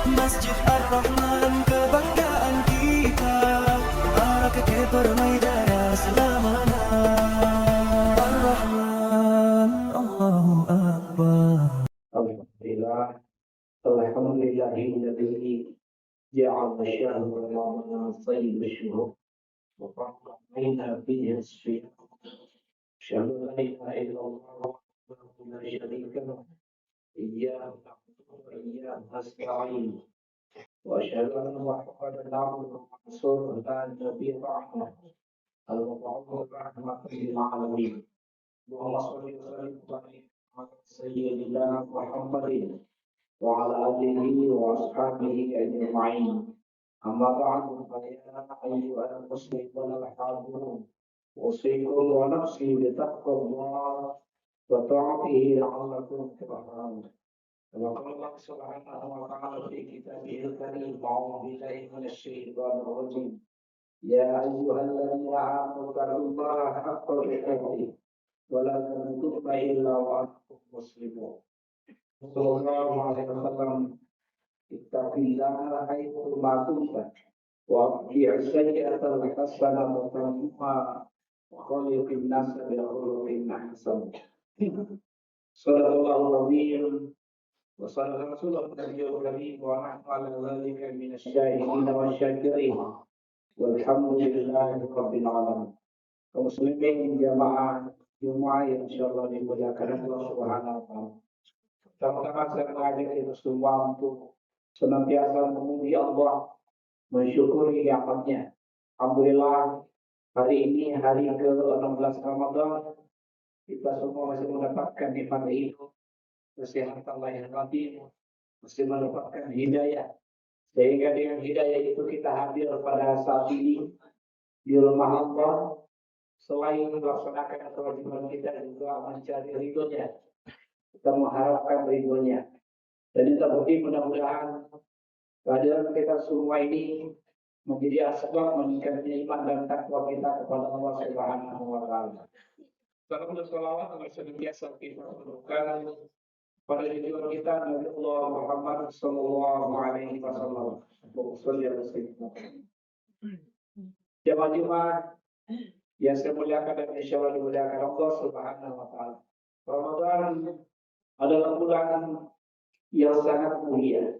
Masjid Ar-Rahman kebanggaan kita, arah ke permainan selamanya. Ar-Rahman, Allahu Akbar. Alhamdulillah, alhamdulillahilladzi ja'ala syahr Ramadan sayyid syuhur wa qarra'na fihi as-siyam. Asyhadu an la ilaha illallah wahdahu la syarika lahu, iyyaka na'budu wa iyyaka nasta'in. Wa asyhadu anna Muhammadan abduhu wa rasuluhu la nabiyya ba'dahu. Al-mub'uts rahmatan lil 'alamin. Allahumma shalli wa sallim wa barik ala sayyidina Muhammadin وعلى آله وأصحابه أجمعين. أما بعد فيا أيها المسلمون الحاضرون أوصيكم ونفسي بتقوى الله وطاعته لعلكم تفلحون. وقال الله سبحانه وتعالى في كتابه الكريم أعوذ بالله من الشيطان الرجيم يا أيها الذين آمنوا اتقوا الله حق تقاته ولا تموتن إلا وأنتم مسلمون. Sallallahu alaihi wasallam, ittaqillaha haitsu ma kunta wa atbi'is sayyi'ata al-hasanata tamhuha wa khaliqin nasa bi khuluqin hasan. Sallallahu alaihi wa sallam Rasulullah nabiyul karim wa nahnu ala dzalika minasy syahidin wa syakirin walhamdulillahi rabbil alamin. Kaum muslimin jamaah Jumat yang insyaallah dimuliakan Allah Subhanahu wa taala. Sama-sama saya mengajak kita semua untuk senantiasa memuji Allah, mensyukuri nikmatnya. Alhamdulillah, hari ini hari ke-16 Ramadan, kita semua masih mendapatkan nikmat hidup, kesehatan lahir batin, masih mendapatkan hidayah. Sehingga dengan hidayah itu kita hadir pada saat ini di rumah Allah, selain melaksanakan kewajiban kita juga mencari ridhonya. Kita mengharapkan ridhonya. Dan kita berdoa mudah-mudahan kehadiran kita semua ini menjadi asbab meningkatnya iman dan takwa kita kepada Allah Subhanahu wa taala. Salam dan salawat senantiasa kita aturkan pada junjungan kita Nabi Allah Muhammad sallallahu alaihi wasallam. Jemaah Jumat yang saya muliakan dan insyaallah dimuliakan Allah Subhanahu wa taala. Ramadan adalah bulan yang sangat mulia.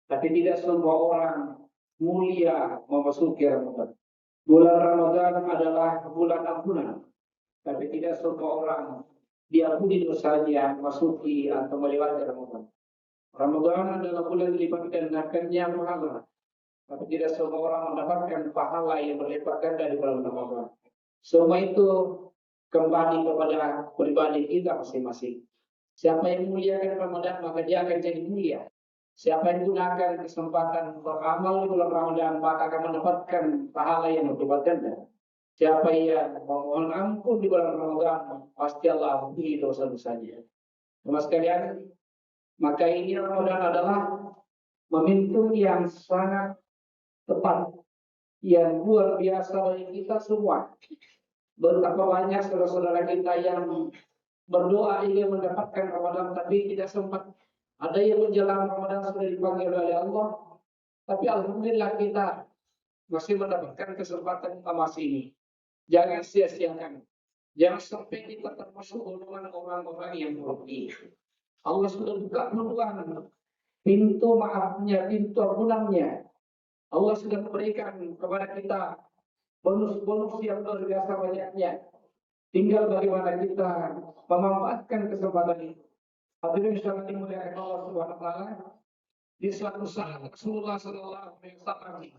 Tapi tidak semua orang mulia memasuki Ramadan. Bulan Ramadan adalah bulan ampunan. Tapi tidak semua orang diampuni dosanya memasuki atau melewati Ramadan. Ramadan adalah bulan dilipat gandakannya pahala. Tapi tidak semua orang mendapatkan pahala yang berlipat ganda di bulan Ramadan. Semua itu kembali kepada pribadi kita masing-masing. Siapa yang muliakan Ramadan maka dia akan jadi mulia. Siapa yang gunakan kesempatan beramal di bulan Ramadan maka akan mendapatkan pahala yang berlipat ganda. Siapa yang memohon ampun di bulan Ramadan pasti Allah ampuni dosa-dosanya. Teman sekalian, maka ini Ramadan adalah momentum yang sangat tepat, yang luar biasa bagi kita semua. Betapa banyak saudara-saudara kita yang berdoa ingin mendapatkan Ramadan tapi tidak sempat. Ada yang menjelang Ramadan sudah dipanggil oleh Allah, tapi alhamdulillah kita masih mendapatkan kesempatan emas ini. Jangan sia-siakan. Jangan sampai kita termasuk golongan orang-orang yang merugi. Allah sudah buka peluang, pintu maafnya, pintu ampunannya. Allah sudah memberikan kepada kita bonus-bonus yang luar biasa banyaknya. Tinggal bagaimana kita memanfaatkan kesempatan itu. Hadirin sekalian dimuliakan Allah Subhanahu wa taala. Di suatu saat Rasulullah sallallahu alaihi wasallam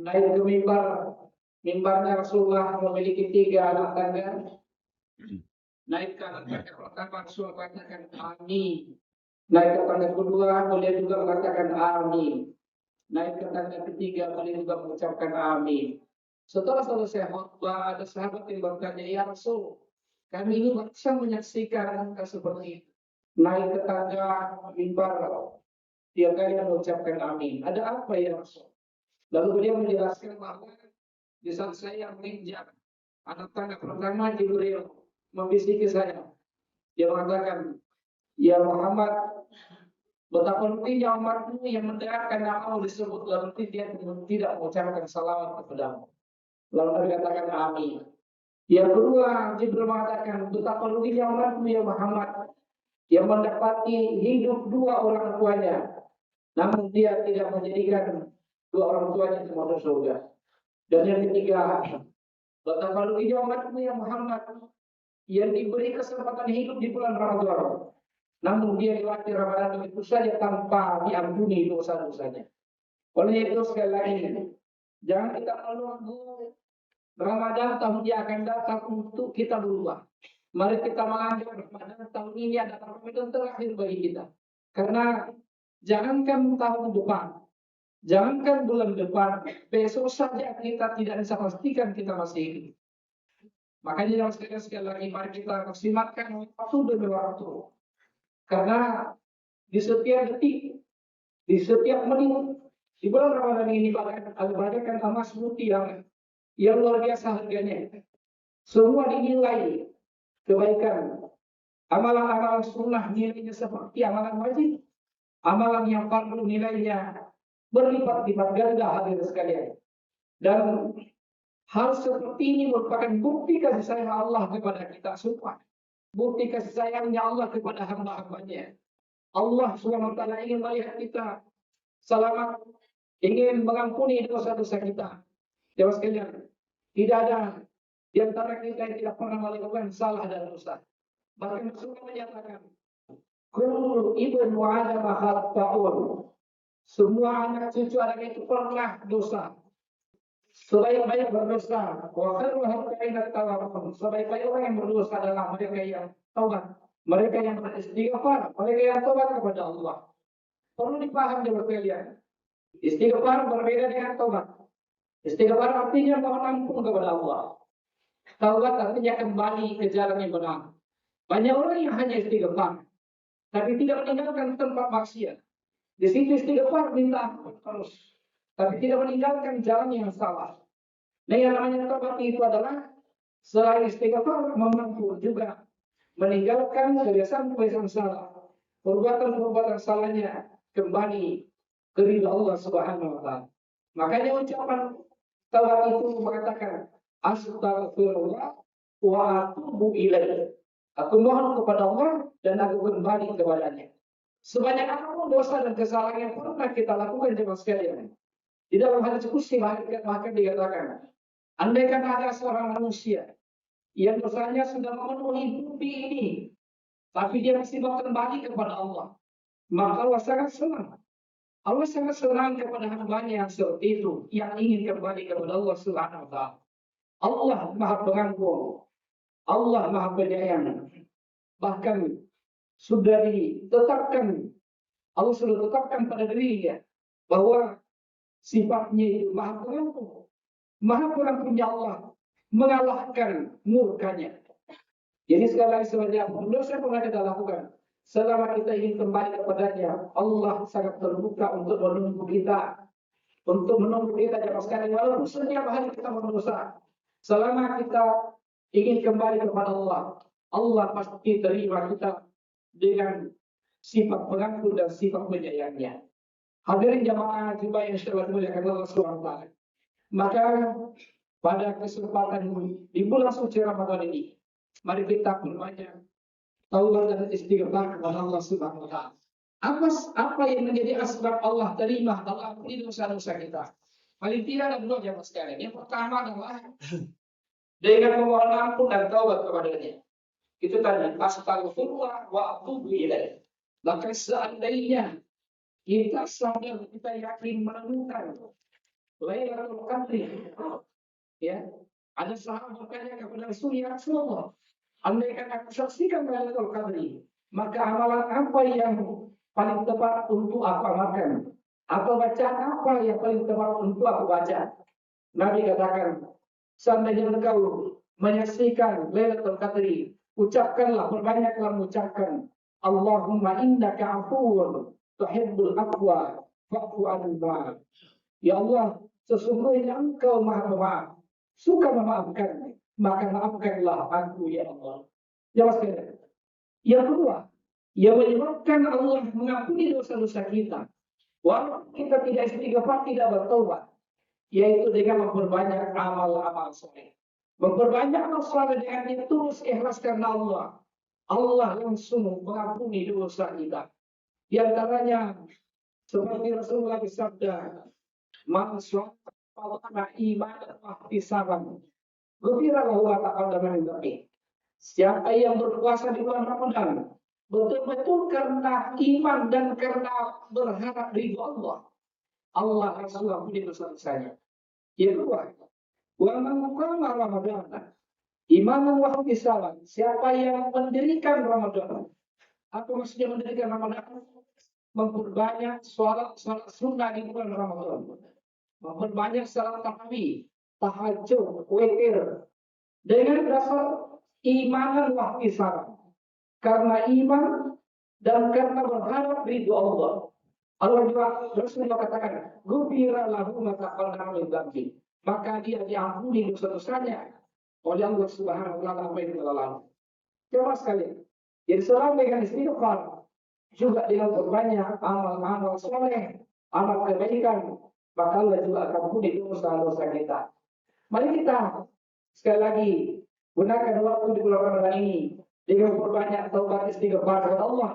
naik ke mimbar. Mimbarnya Rasulullah memiliki 3 anak tangga. Naik ke anak tangga pertama Rasulullah katakan amin. Naik ke tangga kedua beliau juga mengatakan amin. Naik ke tangga ketiga beliau juga mengucapkan amin. Setelah selesai khutbah, ada sahabat yang bertanya, ya Rasul, kami ini bisa menyaksikan angka seperti itu. Naik ke tangga mimbar, dia kali mengucapkan amin. Ada apa ya Rasul? Lalu beliau menjelaskan bahwa di saat saya menginjak anak tangga pertama, Jibril membisiki saya. Dia mengatakan, ya Muhammad, Betapa ruginya umatmu yang mendengarkan namamu disebut lalu dia tidak mengucapkan salawat kepadamu. Lalu Nabi katakan amin. Yang kedua, Jibril mengatakan betapa ruginya umatmu ya Muhammad yang mendapati hidup dua orang tuanya, namun dia tidak menjadikan dua orang tuanya itu masuk surga. Dan yang ketiga, betapa ruginya umatmu ya Muhammad yang diberi kesempatan hidup di bulan Ramadan, namun dia lewati Ramadan itu saja tanpa diampuni dosa-dosanya. Oleh itu sekali lagi, jangan kita menunggu Ramadan tahun yang akan datang untuk kita berubah. Mari kita menganggap Ramadan tahun ini adalah Ramadan terakhir bagi kita. Karena jangankan tahun depan, jangankan bulan depan, besok saja kita tidak bisa pastikan kita masih hidup. Makanya sekali lagi mari kita maksimalkan waktu demi waktu. Karena di setiap detik, di setiap menit, di bulan Ramadan ini bahkan ada emas putih yang luar biasa harganya. Semua dinilai kebaikan. Amalan-amalan sunnah nilainya seperti amalan wajib. Amalan yang fardu nilainya berlipat-lipat ganda hadirin sekalian. Dan hal seperti ini merupakan bukti kasih sayang Allah kepada kita semua. Bukti kasih sayangnya Allah kepada hamba-hambanya. Allah SWT ingin melihat kita selamat, ingin mengampuni dosa-dosa kita. Jemaah sekalian, tidak ada di antara kita yang tidak pernah melakukan salah dan dosa. Bahkan Rasulullah menyatakan, kullu ibnu Adam khata'un. Semua anak cucu Adam itu pernah dosa. Sebaik-baik berdosa, wa khairuhum kainat tawabun. Sebaik-baik orang yang berdosa adalah mereka yang taubat, mereka yang beristighfar, mereka yang taubat kepada Allah. Perlu dipaham jemaah sekalian. Istighfar berbeda dengan taubat. Istighfar artinya mohon ampun kepada Allah. Taubat artinya kembali ke jalan yang benar. Banyak orang yang hanya istighfar, tapi tidak meninggalkan tempat maksiat. Di situ istighfar minta ampun terus, tapi tidak meninggalkan jalan yang salah. Nah, yang namanya taubat itu adalah selain istighfar mampu juga meninggalkan kebiasaan-kebiasaan salah, perbuatan-perbuatan salahnya kembali ke ridha Allah Subhanahu wa taala. Makanya ucapan taubat itu mengatakan astaghfirullah wa atubu ilaih. Aku mohon kepada Allah dan aku kembali kepadanya. Sebanyak apapun dosa dan kesalahan yang pernah kita lakukan jemaah sekalian, di dalam hadis qudsi bahkan dikatakan, andaikan ada seorang manusia yang dosanya sudah memenuhi bumi ini, tapi dia masih mau kembali kepada Allah, maka Allah sangat senang. Allah sangat senang kepada hambanya yang seperti itu, yang ingin kembali kepada Allah Subhanahu wa taala. Allah Maha Pengampun, Allah Maha Penyayang. Bahkan sudah ditetapkan, Allah sudah tetapkan pada dirinya bahwa sifatnya itu Maha Pengampun. Maha Pengampunnya Allah mengalahkan murkanya. Jadi sekali lagi sebanyak dosa yang pernah kita lakukan, selama kita ingin kembali kepadanya, Allah sangat terbuka untuk menunggu kita. Untuk menunggu kita jemaah sekalian, walaupun setiap hari kita berdosa, selama kita ingin kembali kepada Allah, Allah pasti terima kita dengan sifat pengampun dan sifat penyayangnya. Hadirin jamaah jemaah yang dimuliakan Allah Subhanahu wa taala. Maka pada kesempatan di bulan suci Ramadan ini, mari kita berbanyak taubat dan istighfar kepada Allah Subhanahu wa taala. Apa yang menjadi asbab Allah terima dalam dosa-dosa kita? Paling tidak ada dua jemaah sekalian. Yang pertama adalah dengan memohon ampun dan taubat kepadanya. Itu tadi astaghfirullah wa atubu ilaih. Maka seandainya kita sadar, kita yakin menemukan Lailatul Qadri, ya, ada sahabat bertanya kepada Rasulullah, andaikan aku saksikan Lailatul Qadri, maka amalan apa yang paling tepat untuk aku amalkan? Atau bacaan apa yang paling tepat untuk aku baca? Nabi katakan, seandainya engkau menyaksikan Lailatul Qadri, ucapkanlah, perbanyaklah mengucapkan Allahumma innaka afuwun tuhibbul afwa fa'fu anna. Ya Allah, sesungguhnya engkau maha pemaaf, suka memaafkan, maka maafkanlah aku ya Allah. Jemaah sekalian. Yang kedua, yang menyebabkan Allah mengampuni dosa-dosa kita. Walaupun kita tidak istighfar, tidak bertobat, yaitu dengan memperbanyak amal-amal soleh. Memperbanyak amal soleh dengan tulus ikhlas karena Allah. Allah langsung mengampuni dosa kita. Di antaranya seperti Rasulullah bersabda, "Man shalla imanan wa ihtisaban, ghufira lahu ma taqaddama min dhanbihi." Siapa yang berpuasa di bulan Ramadan betul-betul karena iman dan karena berharap ridho Allah, Allah langsung ampuni dosa-dosanya. Yang kedua, wa man qama Ramadan imanan wa ihtisaban. Siapa yang mendirikan Ramadan, apa maksudnya mendirikan Ramadan? Memperbanyak sholat sunnah di bulan Ramadan, memperbanyak salat tarawih, tahajud, witir, dengan dasar iman wa ihtisaban. Karena iman dan karena berharap ridho Allah. Allah juga Rasulullah katakan, "Ghufira lahu ma taqaddama min dzambi." Maka dia diampuni dosa-dosanya oleh Allah Subhanahu wa taala apa yang telah lalu. Coba sekali. Jadi selain dengan istighfar, juga dengan berbanyak amal-amal soleh, amal kebaikan, maka Allah juga akan ampuni dosa-dosa kita. Mari kita sekali lagi gunakan waktu di bulan Ramadan ini dengan memperbanyak taubat istighfar kepada Allah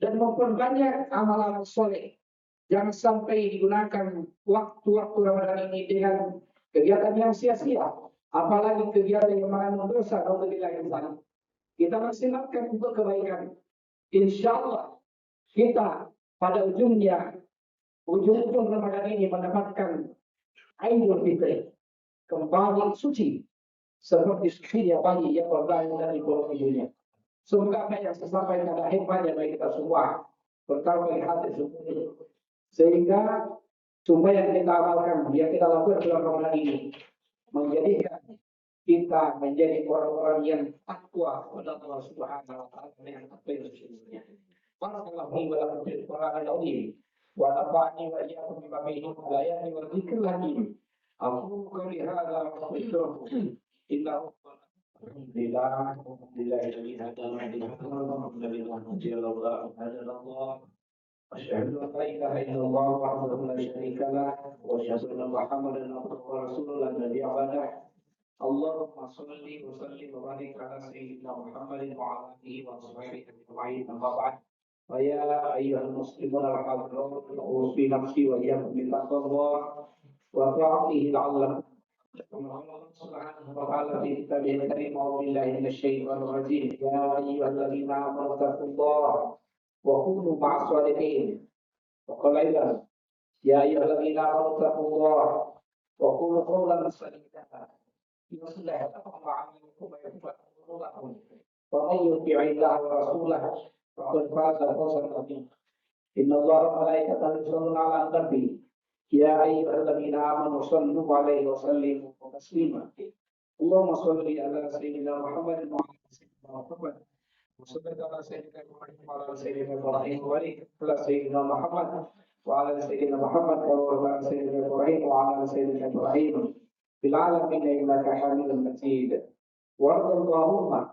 dan memperbanyak amal-amal soleh. Jangan sampai digunakan waktu-waktu Ramadan ini dengan kegiatan yang sia-sia, apalagi kegiatan yang mengandung dosa atau kebilakan. Kita maksimalkan untuk kebaikan. Insya Allah kita pada ujung Ramadan ini mendapatkan Aidul Fitri, kembali suci seperti sucinya pagi yang berdaya dari pulau dunia. Semoga apa yang saya sampaikan ada hikmahnya bagi kita semua, terutama bagi hati syukur, sehingga semua yang kita amalkan, yang kita lakukan dalam Ramadan ini menjadikan kita menjadi orang-orang yang takwa kepada Allah Subhanahu wa taala dengan apa yang sesungguhnya. Barakallahu li wa lakum fil Qur'anil azim wa nafa'ani wa iyyakum bima fihi min ayati wa dzikril hakim. Aku qouli hadza wa astaghfiruh innahu alhamdulillah alladzi hadana li hadha أشهد أن لا إله إلا الله وحده لا شريك له وأشهد أن محمدا عبده ورسوله لا نبي بعده اللهم صل وسلم وبارك على سيدنا محمد وعلى آله وصحبه أجمعين أما بعد فيا أيها المسلمون الحاضرون أوصي نفسي وإياكم بتقوى الله وطاعته لعلكم سبحانه وتعالى في كتابه الكريم أعوذ بالله من الشيطان الرجيم يا أيها الذين آمنوا اتقوا الله وكونوا مع الصالحين وقال أيضا يا أيها الذين آمنوا اتقوا الله وقولوا قولا سديدا يصلح لكم أعمالكم ويغفر لكم ومن يطع الله ورسوله فقد فاز فوزا عظيما إن الله وملائكته يصلون على النبي يا أيها الذين آمنوا صلوا عليه وسلموا تسليما اللهم صل على سيدنا محمد وعلى سيدنا محمد وصلى على سيدنا محمد وعلى سيدنا إبراهيم وعلى سيدنا محمد وعلى سيدنا محمد وعلى سيدنا إبراهيم وعلى سيدنا إبراهيم في العالمين إنك حميد مجيد وارض اللهم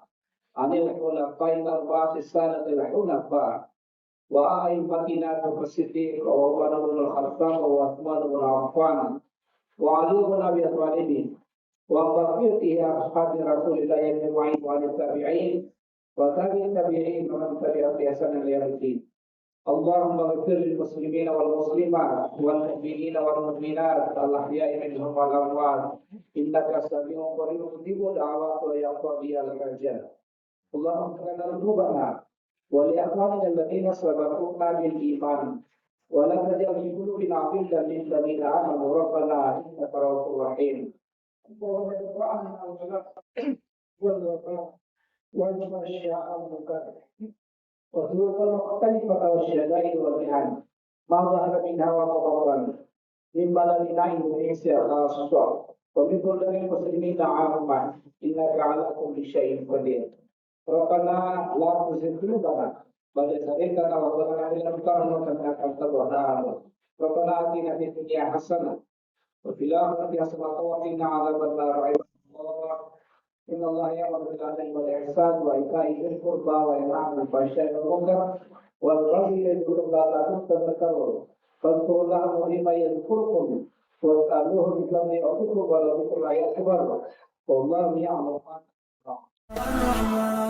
عن الخلفاء الأربعة السادة الحنفاء وأئمتنا الصديق وعمر بن الخطاب وعثمان بن عفان وعلي بن أبي طالب وبقية أصحاب رسول الله أجمعين وعن التابعين وتابع التابعين ومن تبعهم بإحسان إلى يوم الدين اللهم اغفر للمسلمين والمسلمات والمؤمنين والمؤمنات الأحياء منهم والأموات إنك سميع قريب مجيب الدعوات ويقضي الحاجات اللهم اغفر لنا ذنوبنا ولإخواننا الذين سبقونا بالإيمان ولا تجعل في قلوبنا غلا للذين آمنوا ربنا إنك رؤوف رحيم اللهم ارفعنا والوفاء والمشياء المنكر وسلوك المختلفة والشدائد والمحن ما ظهر منها وما من بلدنا إندونيسيا خاصة ومن بلاد المسلمين عامة إنك على كل شيء قدير ربنا لا تزغ قلوبنا بعد إذ هديتنا وهب لنا من لدنك رحمة إنك أنت الوهاب ربنا آتنا في الدنيا حسنة وفي الآخرة حسنة وقنا عذاب النار عباد الله إن الله يأمر بالعدل والإحسان وإيتاء ذي القربى وينهى عن الفحشاء والمنكر والبغي يعظكم لعلكم تذكرون فاذكروا الله العظيم يذكركم واسألوه من فضله يعطكم ولذكر الله أكبر والله يعلم ما تصنعون.